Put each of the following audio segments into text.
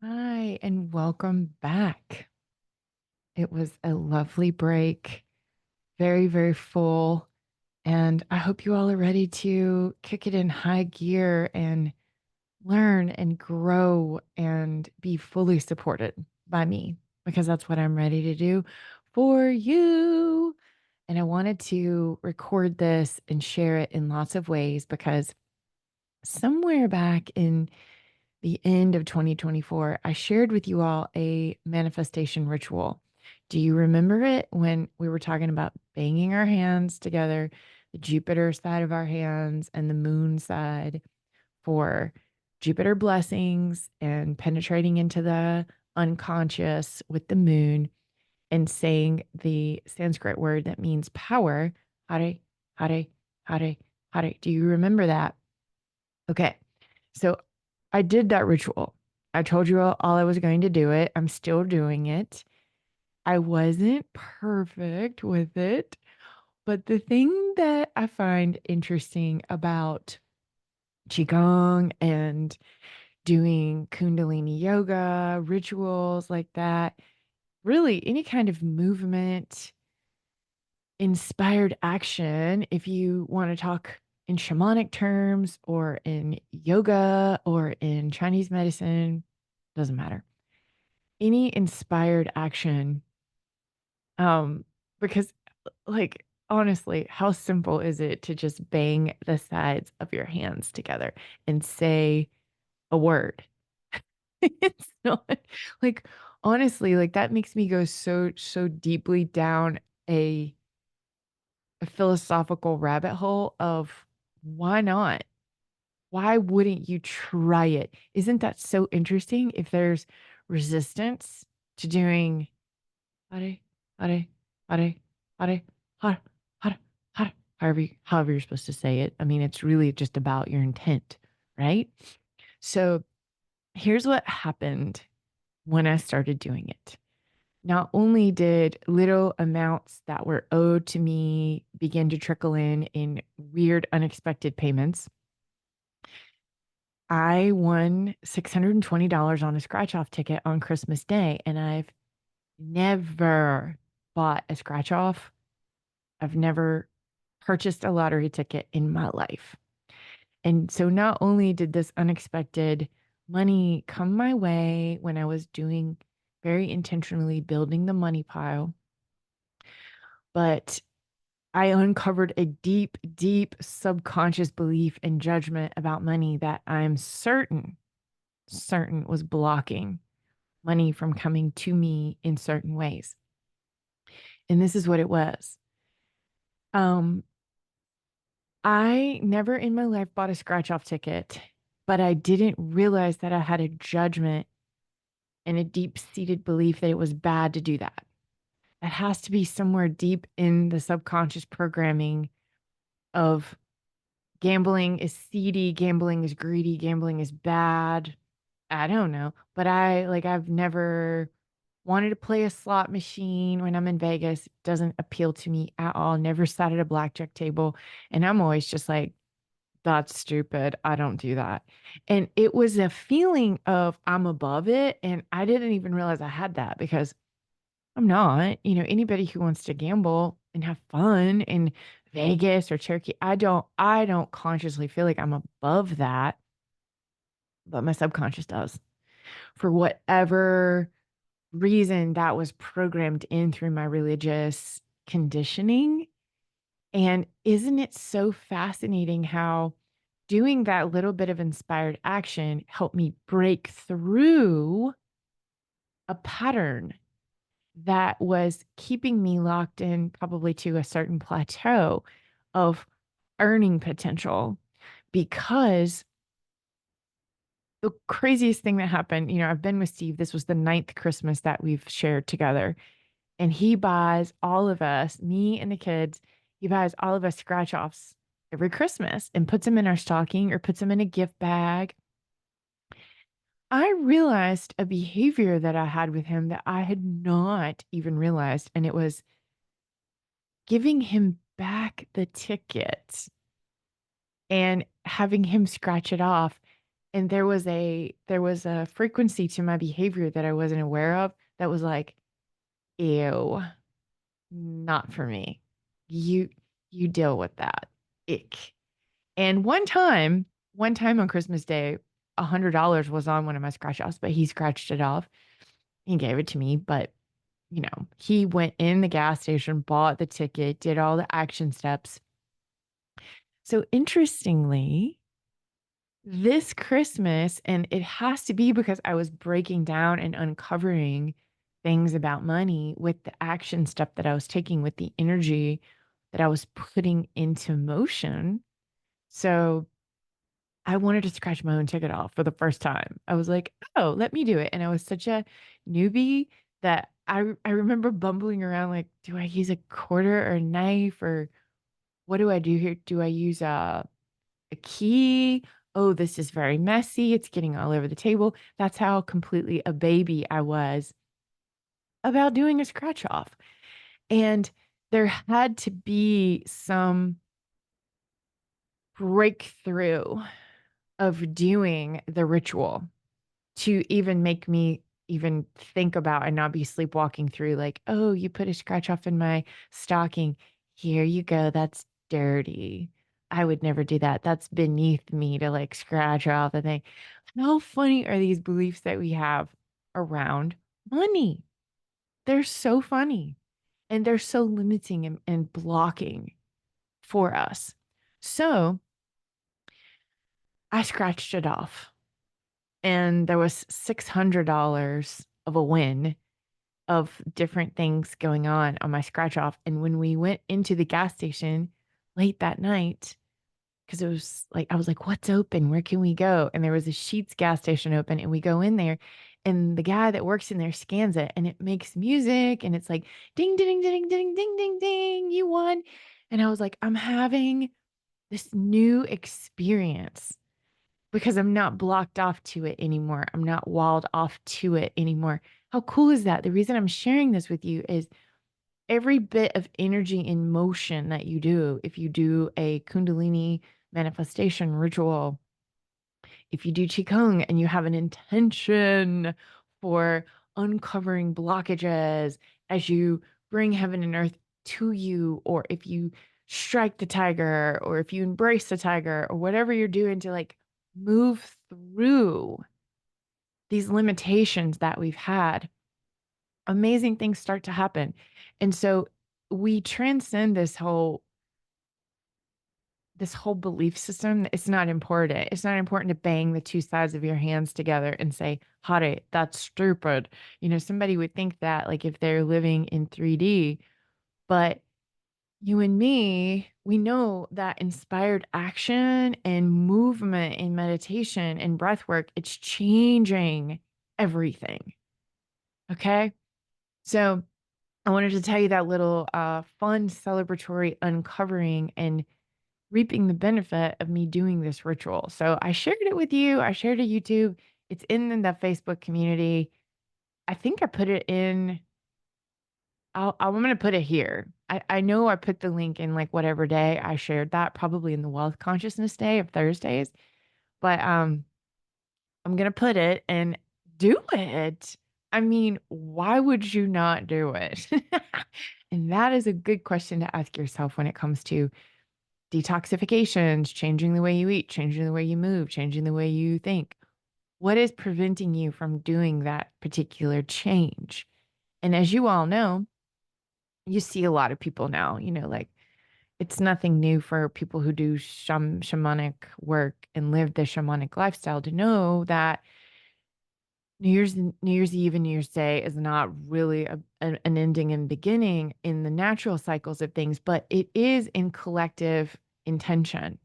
Hi, and welcome back. It was a lovely break, very, very full. And I hope you all are ready to kick it in high gear and learn and grow and be fully supported by me because that's what I'm ready to do for you. And I wanted to record this and share it in lots of ways because somewhere back in the end of 2024, I shared with you all a manifestation ritual. Do you remember it when we were talking about banging our hands together, the Jupiter side of our hands and the moon side for Jupiter blessings and penetrating into the unconscious with the moon and saying the Sanskrit word that means power, Hare, Hare, Hare, Hare. Do you remember that? Okay. So I did that ritual. I told you all I was going to do it. I'm still doing it. I wasn't perfect with it. But the thing that I find interesting about Qigong and doing Kundalini yoga, rituals like that, really any kind of movement, inspired action, if you want to talk in shamanic terms or in yoga or in Chinese medicine, doesn't matter. Any inspired action, um, because like honestly, how simple is it to just bang the sides of your hands together and say a word? It's not like honestly, like that makes me go so deeply down a philosophical rabbit hole of why not? Why wouldn't you try it? Isn't that so interesting if there's resistance to doing hare, hare, hare, hare, hare, hare, hare, however you're supposed to say it. I mean, it's really just about your intent, right? So here's what happened when I started doing it. Not only did little amounts that were owed to me begin to trickle in weird, unexpected payments, I won $620 on a scratch off ticket on Christmas Day, and I've never bought a scratch off. I've never purchased a lottery ticket in my life. And so not only did this unexpected money come my way when I was doing very intentionally building the money pile, but I uncovered a deep, deep subconscious belief and judgment about money that I'm certain was blocking money from coming to me in certain ways. And this is what it was. Um, I never in my life bought a scratch off ticket, but I didn't realize that I had a judgment and a deep seated belief that it was bad to do that. It has to be somewhere deep in the subconscious programming of gambling is seedy, gambling is greedy, gambling is bad. I don't know, but I've never wanted to play a slot machine when I'm in Vegas. It doesn't appeal to me at all. Never sat at a blackjack table, and I'm always just like, that's stupid. I don't do that. And it was a feeling of I'm above it, and I didn't even realize I had that because I'm not. Anybody who wants to gamble and have fun in Vegas or Cherokee, I don't consciously feel like I'm above that, but my subconscious does. For whatever reason that was programmed in through my religious conditioning. And isn't it so fascinating how doing that little bit of inspired action helped me break through a pattern that was keeping me locked in probably to a certain plateau of earning potential because the craziest thing that happened, I've been with Steve. This was the ninth Christmas that we've shared together. And he buys all of us, me and the kids, he buys all of us scratch offs every Christmas and puts them in our stocking or puts them in a gift bag. I realized a behavior that I had with him that I had not even realized, and it was giving him back the ticket and having him scratch it off. And there was a frequency to my behavior that I wasn't aware of that was like, ew, not for me. You you deal with that. Ick. And one time on Christmas Day, $100 was on one of my scratch offs, but he scratched it off. He gave it to me, but he went in the gas station, bought the ticket, did all the action steps. So interestingly, this Christmas, and it has to be because I was breaking down and uncovering things about money with the action step that I was taking, with the energy that I was putting into motion. So I wanted to scratch my own ticket off for the first time. I was like, oh, let me do it. And I was such a newbie that I remember bumbling around like, do I use a quarter or a knife, or what do I do here? Do I use a key? Oh, this is very messy. It's getting all over the table. That's how completely a baby I was about doing a scratch off. And there had to be some breakthrough of doing the ritual to even make me even think about and not be sleepwalking through like, oh, you put a scratch off in my stocking. Here you go. That's dirty. I would never do that. That's beneath me to like scratch off the thing. How funny are these beliefs that we have around money? They're so funny, and they're so limiting and blocking for us. So I scratched it off, and there was $600 of a win of different things going on my scratch off. And when we went into the gas station late that night, because it was like, I was like, what's open? Where can we go? And there was a Sheets gas station open, and we go in there, and the guy that works in there scans it, and it makes music, and it's like, ding, ding, ding, ding, ding, ding, ding, you won. And I was like, I'm having this new experience because I'm not blocked off to it anymore. I'm not walled off to it anymore. How cool is that? The reason I'm sharing this with you is every bit of energy in motion that you do, if you do a Kundalini manifestation ritual, if you do Qigong and you have an intention for uncovering blockages as you bring heaven and earth to you, or if you strike the tiger, or if you embrace the tiger, or whatever you're doing to like move through these limitations that we've had, amazing things start to happen. And so we transcend this whole belief system. It's not important. It's not important to bang the two sides of your hands together and say, Hare, that's stupid. Somebody would think that like if they're living in 3D, but you and me, we know that inspired action and movement in meditation and breath work, it's changing everything. Okay. So I wanted to tell you that little fun celebratory uncovering and reaping the benefit of me doing this ritual. So I shared it with you. I shared it YouTube. It's in the Facebook community. I think I put it in. I'm going to put it here. I know I put the link in like whatever day I shared that, probably in the Wealth Consciousness Day of Thursdays. But I'm going to put it and do it. I mean, why would you not do it? And that is a good question to ask yourself when it comes to detoxifications, changing the way you eat, changing the way you move, changing the way you think. What is preventing you from doing that particular change? And as you all know, you see a lot of people now, like it's nothing new for people who do shamanic work and live the shamanic lifestyle to know that New Year's Eve and New Year's Day is not really an ending and beginning in the natural cycles of things, but it is in collective intention.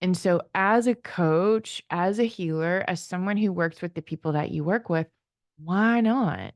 And so, as a coach, as a healer, as someone who works with the people that you work with, why not?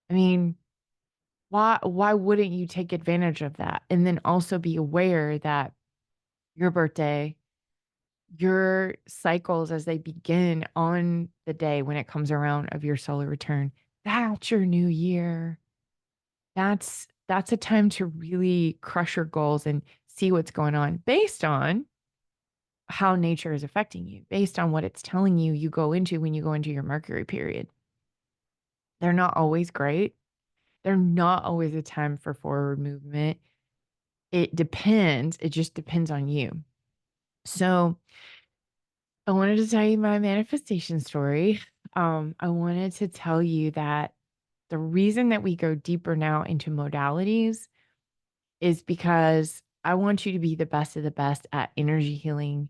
I mean, why wouldn't you take advantage of that? And then also be aware that your birthday, your cycles as they begin on the day when it comes around of your solar return, that's your new year. That's a time to really crush your goals and see what's going on based on how nature is affecting you based on what it's telling you you go into when you go into your Mercury period. They're not always great. They're not always a time for forward movement. It depends. It just depends on you. So I wanted to tell you my manifestation story. I wanted to tell you that the reason that we go deeper now into modalities is because I want you to be the best of the best at energy healing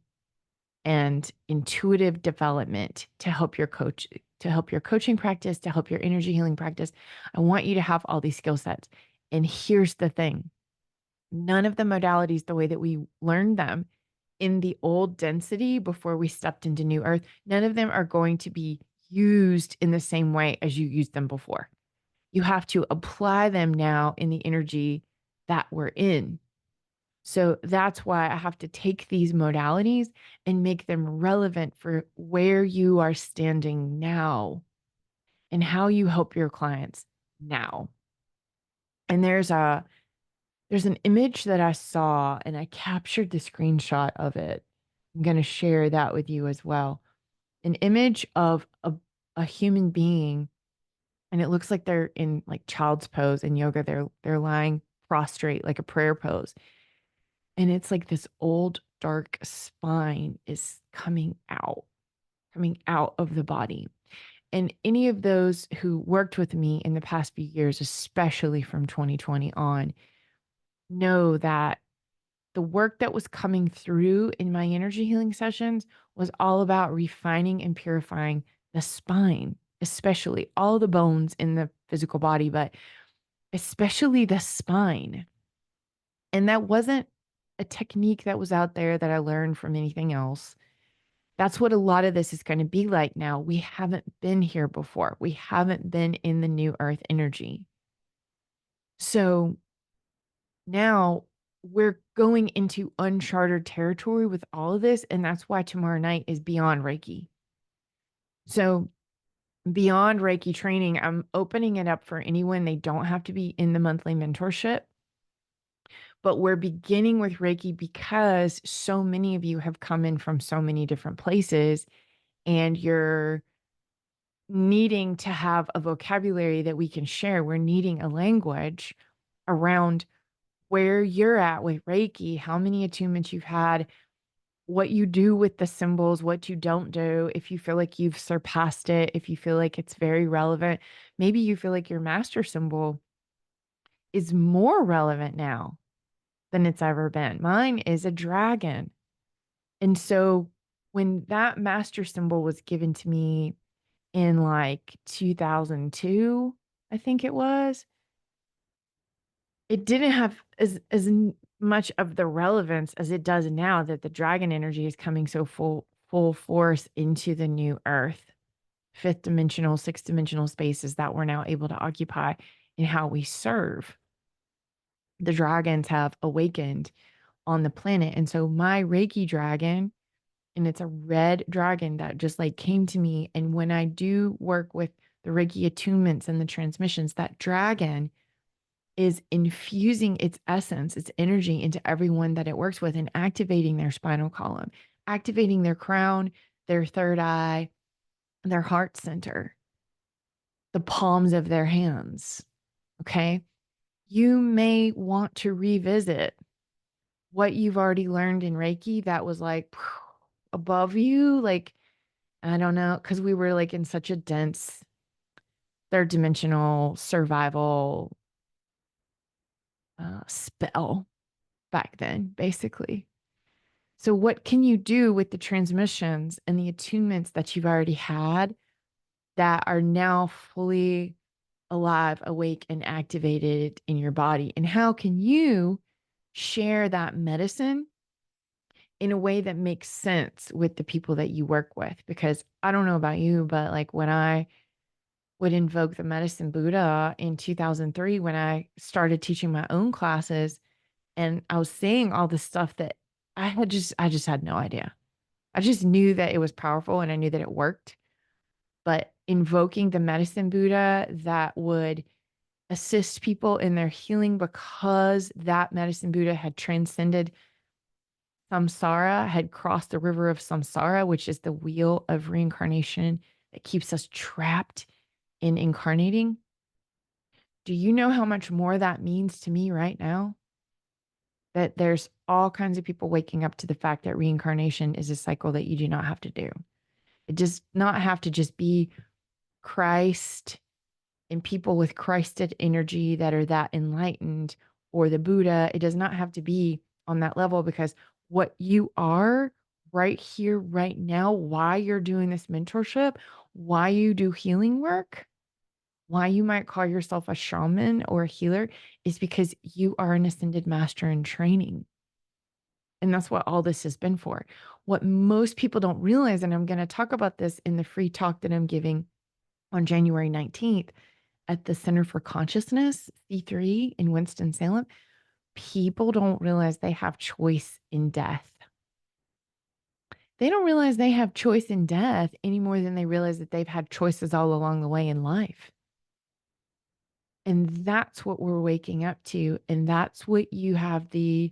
and intuitive development to help your coach, to help your coaching practice, to help your energy healing practice. I want you to have all these skill sets. And here's the thing. None of the modalities, the way that we learned them in the old density before we stepped into new earth, none of them are going to be used in the same way as you used them before. You have to apply them now in the energy that we're in. So that's why I have to take these modalities and make them relevant for where you are standing now and how you help your clients now. And there's an image that I saw and I captured the screenshot of it. I'm going to share that with you as well. An image of a human being, and it looks like they're in like child's pose in yoga. They're lying prostrate like a prayer pose. And it's like this old dark spine is coming out of the body. And any of those who worked with me in the past few years, especially from 2020 on, know that the work that was coming through in my energy healing sessions was all about refining and purifying the spine, especially all the bones in the physical body, but especially the spine. And that wasn't a technique that was out there that I learned from anything else. That's what a lot of this is going to be like now. We haven't been here before. We haven't been in the new earth energy. So now we're going into uncharted territory with all of this. And that's why tomorrow night is Beyond Reiki. So, Beyond Reiki training, I'm opening it up for anyone. They don't have to be in the monthly mentorship, but we're beginning with Reiki because so many of you have come in from so many different places and you're needing to have a vocabulary that we can share. We're needing a language around where you're at with Reiki, how many attunements you've had, what you do with the symbols, what you don't do, if you feel like you've surpassed it, if you feel like it's very relevant. Maybe you feel like your master symbol is more relevant now than it's ever been. Mine is a dragon. And so when that master symbol was given to me in like 2002, I think it was, it didn't have as much of the relevance as it does now that the dragon energy is coming so full force into the new earth, fifth dimensional, sixth dimensional spaces that we're now able to occupy in how we serve. The dragons have awakened on the planet. And so my Reiki dragon, and it's a red dragon that just like came to me. And when I do work with the Reiki attunements and the transmissions, that dragon is infusing its essence, its energy into everyone that it works with and activating their spinal column, activating their crown, their third eye, their heart center, the palms of their hands. Okay. You may want to revisit what you've already learned in Reiki that was like above you. Like, I don't know, because we were like in such a dense third dimensional survival spell back then, basically. So, what can you do with the transmissions and the attunements that you've already had that are now fully alive, awake, and activated in your body? And how can you share that medicine in a way that makes sense with the people that you work with? Because I don't know about you, but like when I would invoke the medicine Buddha in 2003, when I started teaching my own classes, and I was saying all this stuff that I just had no idea. I just knew that it was powerful and I knew that it worked. But invoking the medicine Buddha that would assist people in their healing because that medicine Buddha had transcended samsara, had crossed the river of samsara, which is the wheel of reincarnation that keeps us trapped in incarnating. Do you know how much more that means to me right now? That there's all kinds of people waking up to the fact that reincarnation is a cycle that you do not have to do. It does not have to just be Christ and people with Christed energy that are that enlightened, or the Buddha. It does not have to be on that level, because what you are right here, right now, why you're doing this mentorship, why you do healing work, why you might call yourself a shaman or a healer, is because you are an ascended master in training. And that's what all this has been for. What most people don't realize, and I'm going to talk about this in the free talk that I'm giving on January 19th at the Center for Consciousness, C3 in Winston-Salem, people don't realize they have choice in death. They don't realize they have choice in death any more than they realize that they've had choices all along the way in life. And that's what we're waking up to. And that's what you have the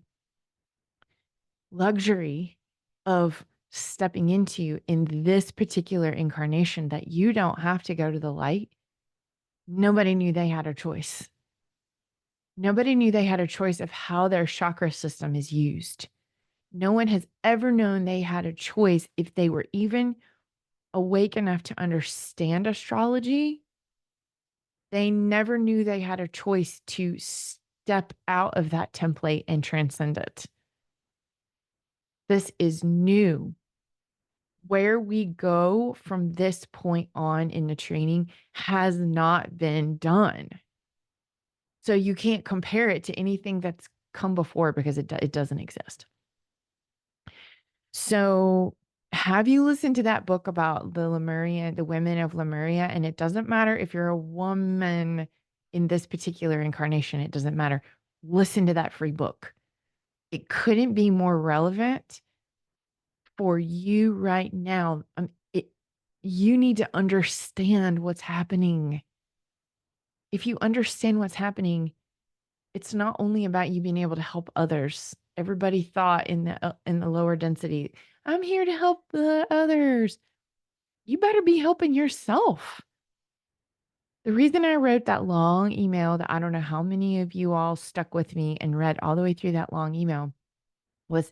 luxury of stepping into in this particular incarnation, that you don't have to go to the light. Nobody knew they had a choice. Nobody knew they had a choice of how their chakra system is used. No one has ever known they had a choice if they were even awake enough to understand astrology. They never knew they had a choice to step out of that template and transcend it. This is new. Where we go from this point on in the training has not been done. So you can't compare it to anything that's come before, because it doesn't exist. So have you listened to that book about the women of Lemuria? And it doesn't matter if you're a woman in this particular incarnation, it doesn't matter. Listen to that free book. It couldn't be more relevant for you right now. You need to understand what's happening. If you understand what's happening, it's not only about you being able to help others. Everybody thought in the lower density, I'm here to help the others. You better be helping yourself. The reason I wrote that long email that I don't know how many of you all stuck with me and read all the way through that long email was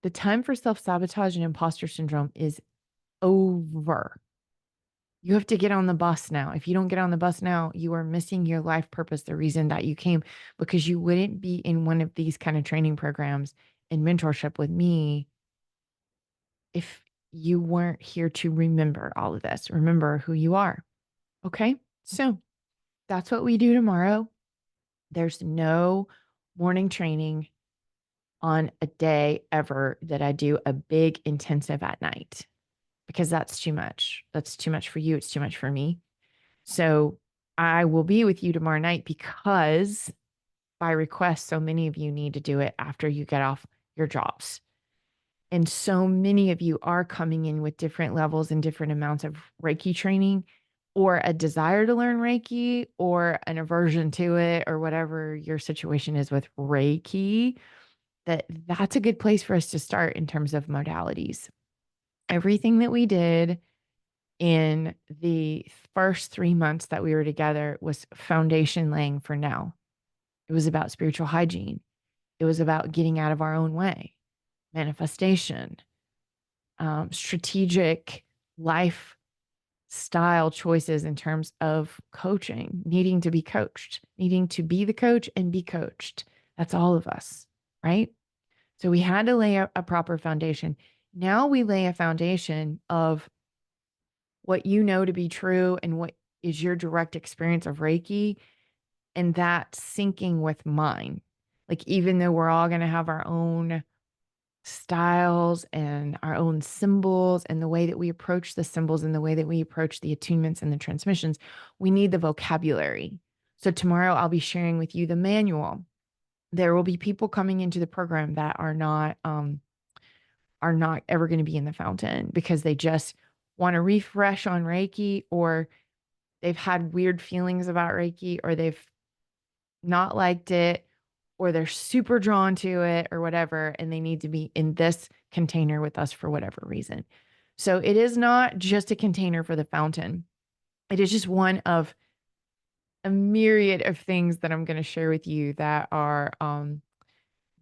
the time for self-sabotage and imposter syndrome is over. You have to get on the bus now. If you don't get on the bus now, you are missing your life purpose, the reason that you came, because you wouldn't be in one of these kind of training programs and mentorship with me if you weren't here to remember all of this. Remember who you are. Okay. So that's what we do tomorrow. There's no morning training on a day ever that I do a big intensive at night, because that's too much. That's too much for you. It's too much for me. So I will be with you tomorrow night, because by request, so many of you need to do it after you get off your jobs. And so many of you are coming in with different levels and different amounts of Reiki training, or a desire to learn Reiki, or an aversion to it, or whatever your situation is with Reiki. That's a good place for us to start in terms of modalities. Everything that we did in the first 3 months that we were together was foundation laying for now. It was about spiritual hygiene. It was about getting out of our own way, manifestation, strategic lifestyle choices in terms of coaching, needing to be coached, needing to be the coach and be coached. That's all of us, right? So we had to lay a proper foundation. Now we lay a foundation of what you know to be true and what is your direct experience of Reiki, and that syncing with mine. Like, even though we're all going to have our own styles and our own symbols, and the way that we approach the symbols and the way that we approach the attunements and the transmissions, we need the vocabulary. So tomorrow I'll be sharing with you the manual. There will be people coming into the program that are not ever going to be in the fountain, because they just want to refresh on Reiki, or they've had weird feelings about Reiki, or they've not liked it, or they're super drawn to it or whatever, and they need to be in this container with us for whatever reason. So it is not just a container for the fountain. It is just one of a myriad of things that I'm going to share with you that are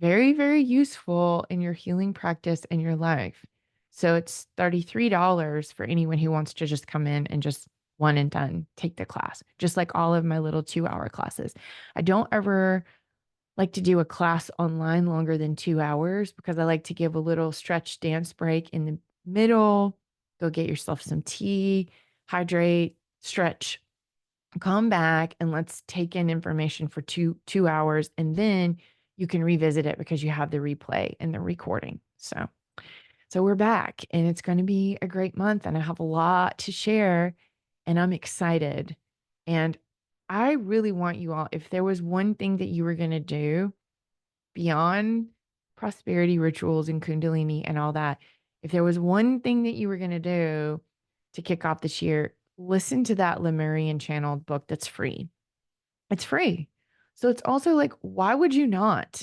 very, very useful in your healing practice and your life. So it's $33 for anyone who wants to just come in and just one and done, take the class, just like all of my little 2 hour classes. I don't ever like to do a class online longer than 2 hours because I like to give a little stretch dance break in the middle. Go get yourself some tea, hydrate, stretch, come back, and let's take in information for two hours, and then you can revisit it because you have the replay and the recording. So we're back, and it's going to be a great month, and I have a lot to share, and I'm excited. And I really want you all, if there was one thing that you were going to do beyond prosperity rituals and Kundalini and all that, if there was one thing that you were going to do to kick off this year, listen to that Lemurian channeled book that's free. It's free. So it's also like, why would you not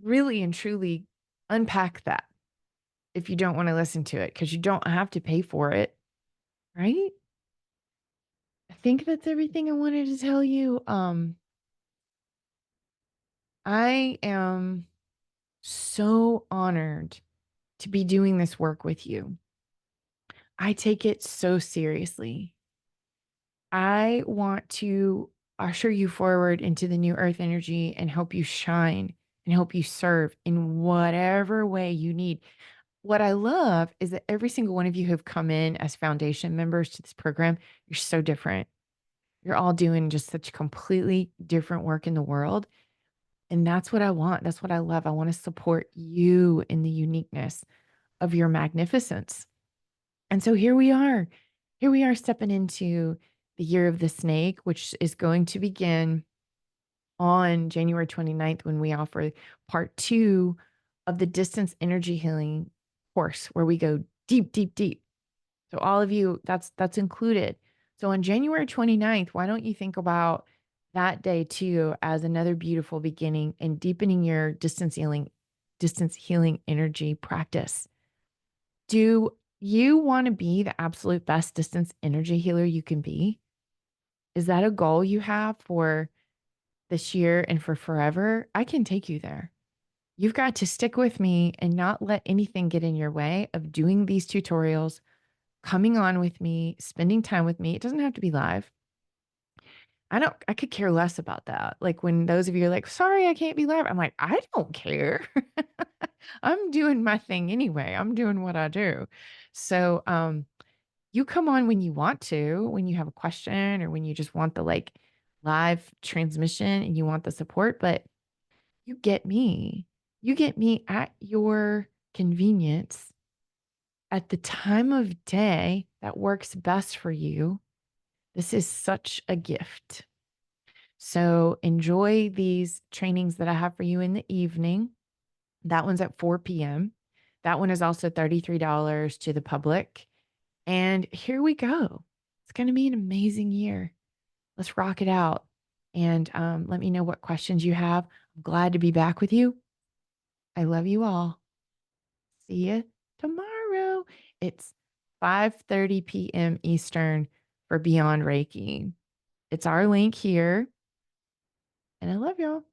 really and truly unpack that if you don't want to listen to it? Because you don't have to pay for it, right? I think that's everything I wanted to tell you. I am so honored to be doing this work with you. I take it so seriously. I want to usher you forward into the new earth energy and help you shine and help you serve in whatever way you need. What I love is that every single one of you who have come in as foundation members to this program, you're so different. You're all doing just such completely different work in the world. And that's what I want. That's what I love. I want to support you in the uniqueness of your magnificence. And so here we are. Here we are stepping into the year of the snake, which is going to begin on January 29th when we offer part 2 of the distance energy healing course where we go deep, deep, deep. So all of you, that's included. So on January 29th, why don't you think about that day too as another beautiful beginning and deepening your distance healing energy practice. Do you want to be the absolute best distance energy healer you can be? Is that a goal you have for this year and for forever? I can take you there. You've got to stick with me and not let anything get in your way of doing these tutorials, coming on with me, spending time with me. It doesn't have to be live. I could care less about that. Like when those of you are like, sorry, I can't be live. I'm like, I don't care. I'm doing my thing anyway. I'm doing what I do. So, you come on when you want to, when you have a question or when you just want the like live transmission and you want the support, but you get me. You get me at your convenience at the time of day that works best for you. This is such a gift. So enjoy these trainings that I have for you in the evening. That one's at 4 p.m. That one is also $33 to the public. And here we go. It's going to be an amazing year. Let's rock it out. And let me know what questions you have. I'm glad to be back with you. I love you all. See you tomorrow. It's 5:30 p.m. Eastern for Beyond Reiki. It's our link here. And I love y'all.